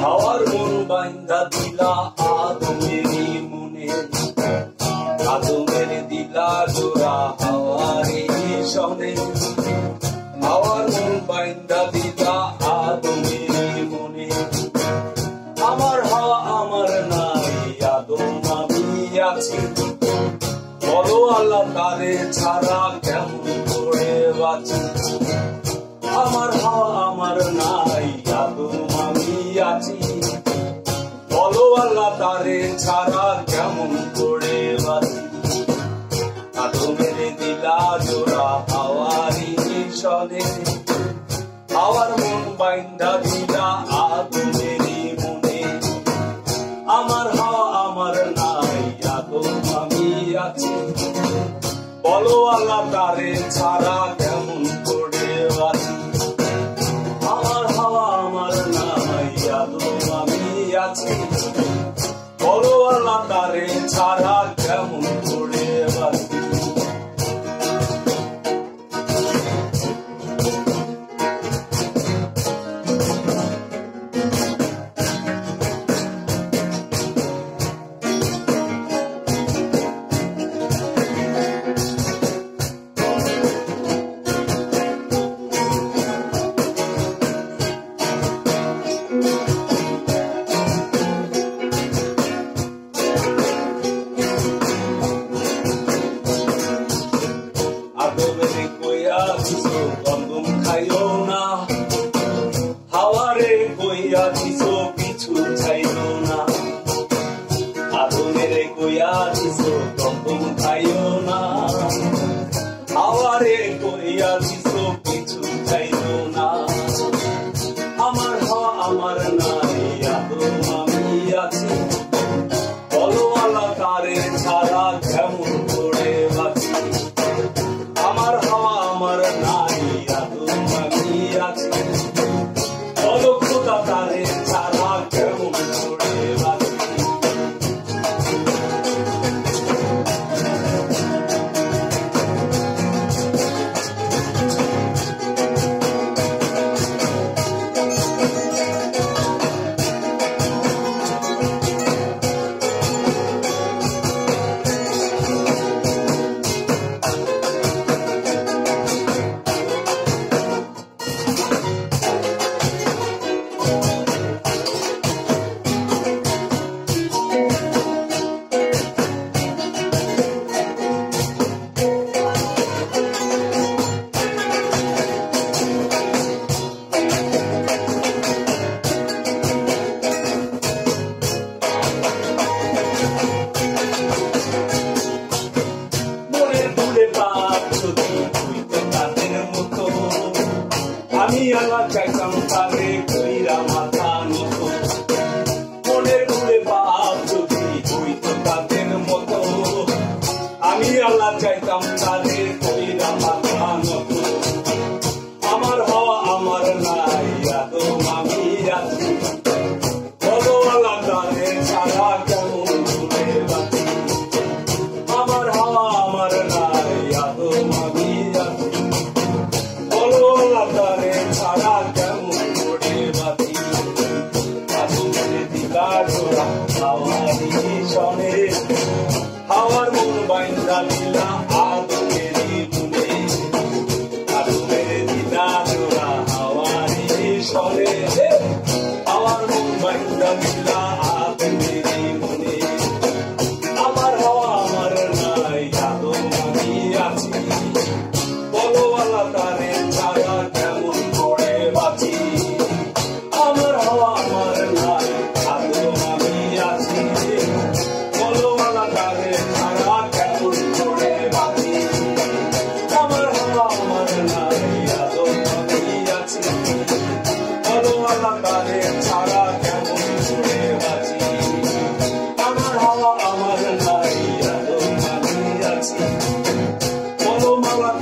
হাওয়ার মন বাইন্ধা দিলা আদমেরই মনে, আদমের দিলা জোড়া হাওয়ারি সনে। হাওয়ার মন বাইন্ধা দিলা আদমেরই মনে, আমার হাওয়া আমার নাই, আদম আমি আছি। বলো আল্লাহ তারে ছাড়া কেমন করে বাঁচি। আমার হাওয়া আমার নাই, আদম আমি আছি। বলো আল্লাহ তারে ছাড়া কেমন করে বাঁচি। আদমের দিলা জোড়া হাওয়ারি সনে, হাওয়ার মন বাইন্ধা দিলা আদমেরই মনে, আমার হাওয়া আমার নাই, আদম আমি আছি। বলো আল্লাহ তারে ছাড়া কেমন করে বাঁচি। আমার হাওয়া আমার নাই, আদম আমি আছি। বলো আল্লাহ তারে ছাড়া কেমন করে বাঁচি। আদমেরে কইয়া দিছো গন্ধম খাইও না, হাওয়ারে কইয়া দিছো কিছু চাইও না। আদমেরে কইয়া দিছো গন্ধম খাইও না, হাওয়ারে কইয়া দিছো কিছু চাইও না। আমার হাওয়া আমার নাই, আদম আমি আছি। বলো আল্লাহ তারে ছাড়া কেমন করে বাঁচি। আমার হাওয়া আমার নাই, আদম আমি আছি। বলো খোদা তারে ছাড়া কেমন করে বাঁচি। আমি আল্লাহ চাইতাম তারে কইরা মাথা নত, মনের ভুলে বাপ যদি হইতো তাদের মতো। আমি আল্লাহ চাইতাম তারে কইরা মাথা নত, আমার হাওয়া আমার নাই, আদম আমি আছি। বলো আল্লাহ তারে ছাড়া কেমন করে বাঁচি। আমার হাওয়া আমার নাই, আদম আমি আছি। বলো আল্লাহ তারে ছাড়া কেমন করে বাঁচি। আদমের দিলা জোড়া হাওয়ারি সনে, হাওয়ার মন বাইন্ধা দিলা আদমেরই মনে, আদমের দিলা জোড়া হাওয়ারি সনে, হাওয়ার মন বাইন্ধা দিলা আদমেরই মনে। আমার হাওয়া আমার নাই, আদম আমি আছি। বলো আল্লাহ তারে ছাড়া কেমন করে বাঁচি। আমার হাওয়া আমার নাই, আদম আমি আছি। বলো আল্লাহ তারে ছাড়া কেমন করে বাঁচি। আমার হাওয়া আমার নাই, আদম আমি আছি। বলো আল্লাহ তারে ছাড়া কেমন করে বাঁচি। আমার হাওয়া আমার নাই, আদম আমি আছি। বলো আল্লাহ